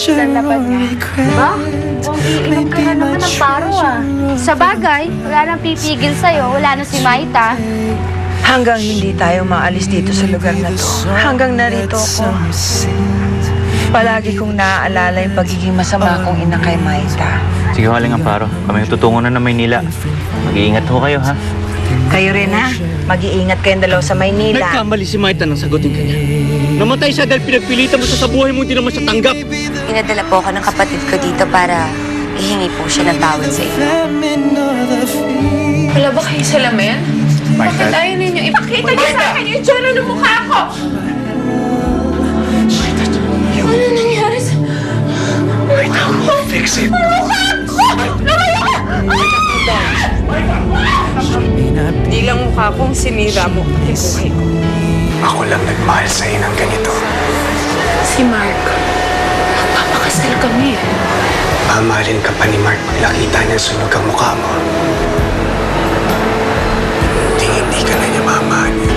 Saan dapat nga? Diba? Mukhang iinom ka na naman ng paro Sa bagay, wala nang pipigil sa'yo. Wala na si Maita. Hanggang hindi tayo maalis dito sa lugar na to. Hanggang narito ako. Palagi kong naaalala yung pagiging masama kong ina kay Maita. Sige, Aling Amparo. Kami tutungo na ng Maynila. Mag-iingat ho kayo, ha? Kayo rin ha. Mag-iingat kayong dalawa sa Maynila. Nagkamali si Maita nang sagutin ka niya. Namatay siya dahil pinagpilitan mo siya sa buhay mo, hindi naman siya tanggap. Pinadala po ako ng kapatid ko dito para ihingi po siya ng tawad sa inyo. Wala ba kayo salamin? Bakit ayaw ninyo ipakita niyo sa akin yung itsura ng mukha ko? Ano nangyari sa... Fix it. Di lang mukha kong sinira mo pati buhay ko. Ako lang nagmahal sa'yo ng ganito. Si Mark, magpapakasal kami. Mamahalin ka pa ni Mark pag nakita niya sunog ang mukha mo. Hindi ka na niya mamahalin.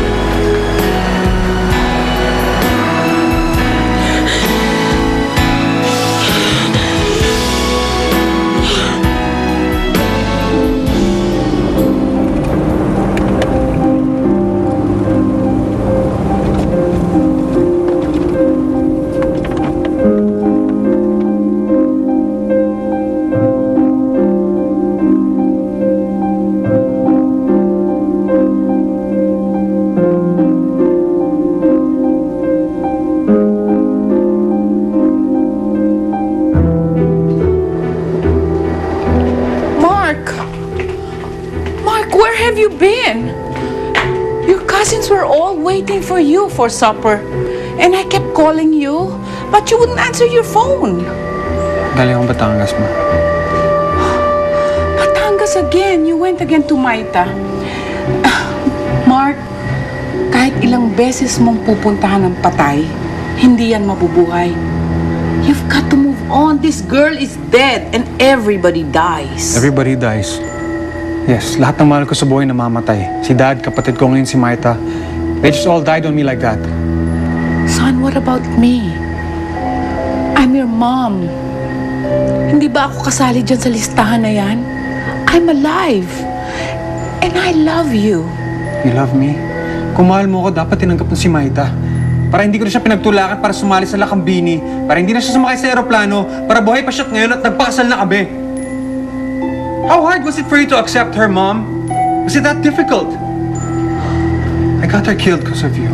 Mark, where have you been? Your cousins were all waiting for you for supper. And I kept calling you, but you wouldn't answer your phone. Galing akong Batangas, ma. Batangas again. You went again to Maita. Mark, kahit ilang beses mong pupuntahan ng patay, hindi yan mabubuhay. You've got to move on. This girl is dead and everybody dies. Everybody dies. Yes, lahat ng mahal ko sa buhay namamatay. Si Dad, kapatid ko ngayon si Maita. They just all died on me like that. Son, what about me? I'm your mom. Hindi ba ako kasali dyan sa listahan na yan? I'm alive. And I love you. You love me? Kung mahal mo ako, dapat tinanggap mo si Maita. Para hindi ko na siya pinagtulakan para sumali sa Lakambini. Para hindi na siya sumakay sa aeroplano. Para buhay pa siya ngayon at nagpakasal na kami. How hard was it for you to accept her, Mom? Was it that difficult? I got her killed because of you.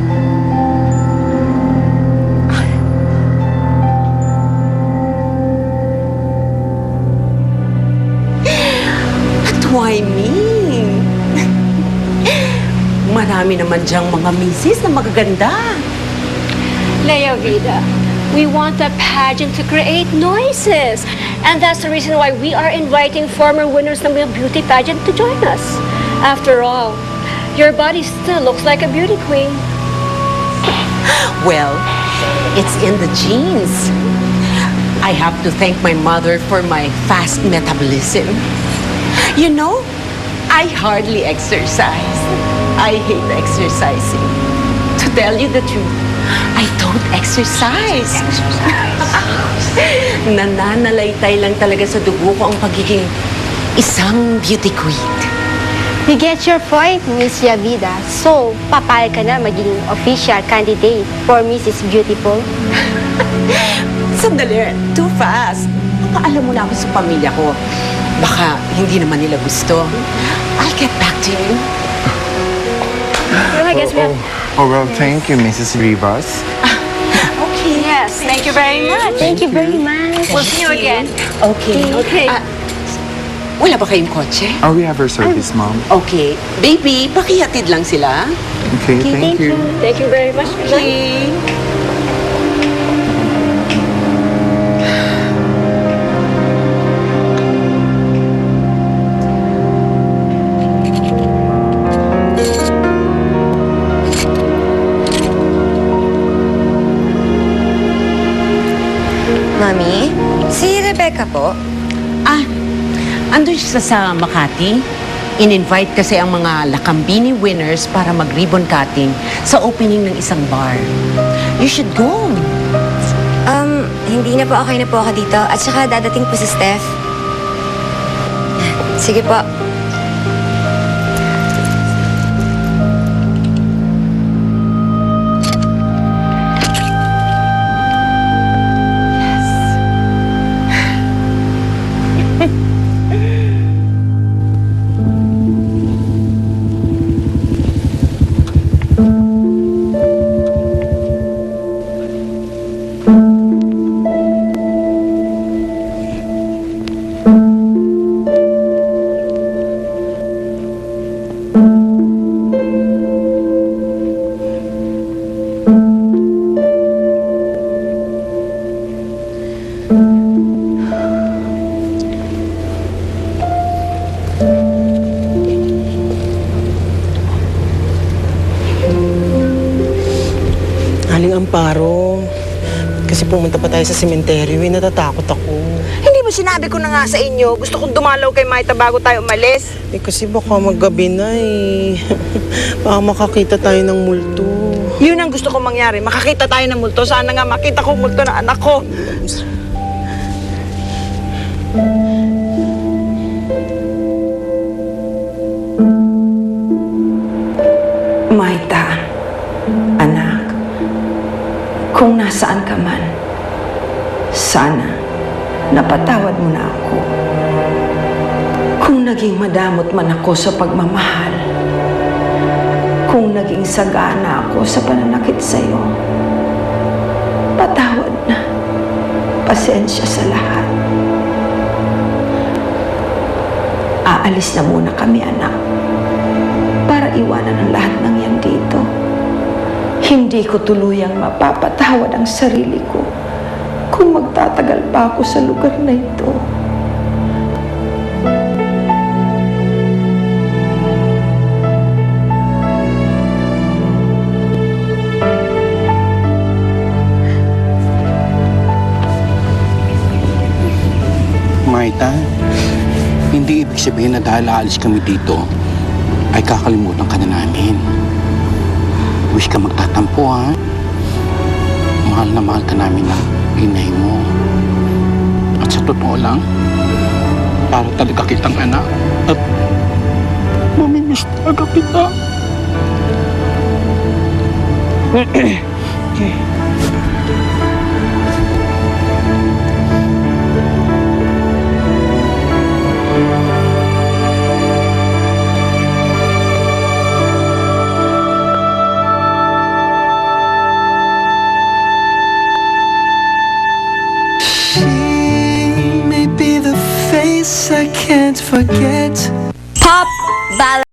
But why me? Marami naman diyang mga misis na magaganda. Lea Vida, we want a pageant to create noises. And that's the reason why we are inviting former winners ng beauty pageant to join us. After all, your body still looks like a beauty queen. Well, it's in the genes. I have to thank my mother for my fast metabolism. You know, I hardly exercise. I hate exercising. To tell you the truth, I don't exercise. Nananalaytay lang talaga sa dugo ko ang pagiging isang beauty queen. We get your point, Miss Yavida. So, papayag ka na maging official candidate for Mrs. Beautiful? Sandali, too fast. Papaalam mo na ako sa pamilya ko. Baka hindi naman nila gusto. I'll get back to you. Well, I guess we have... Oh, well, thank you, Mrs. Rivas. Okay. Yes, thank you very much. Thank you very much. We'll see you again. Okay. Okay. Wala ba kayong kotse? Oh, we have our service, Mom. Okay. Baby, pakihatid lang sila. Okay, thank you. Thank you very much. Okay. Mami, si Rebecca po. Andun siya sa Makati. In-invite kasi ang mga Lakambini winners para mag-ribbon cutting sa opening ng isang bar. You should go. hindi na po, okay na po ako dito. At saka dadating po si Steph. Sige po. Aling Amparo, kasi pumunta pa tayo sa sementeryo, natatakot ako. Hindi ba sinabi ko na nga sa inyo, gusto kong dumalaw kay Maita bago tayo umalis? Kasi baka maggabi na eh. Baka makakita tayo ng multo. Yun ang gusto kong mangyari, makakita tayo ng multo. Sana nga makita ko multo ng anak ko. Maita, anak, kung nasaan ka man, sana napatawad mo na ako. Kung naging madamot man ako sa pagmamahal, kung naging sagana ako sa pananakit sa'yo, patawad na. Pasensya sa lahat. Aalis na muna kami, anak, para iwanan ang lahat ng yan dito. Hindi ko tuluyang mapapatawad ang sarili ko kung magtatagal pa ako sa lugar na ito. Maita, hindi ibig sabihin na dahil aalis kami dito, ay kakalimutan ka na namin. Wish ka magtatampo, ha? Mahal na mahal ka namin ng inay mo. At sa totoo lang, para talaga kitang anak. At mamimiss talaga kita. Pop Ballad.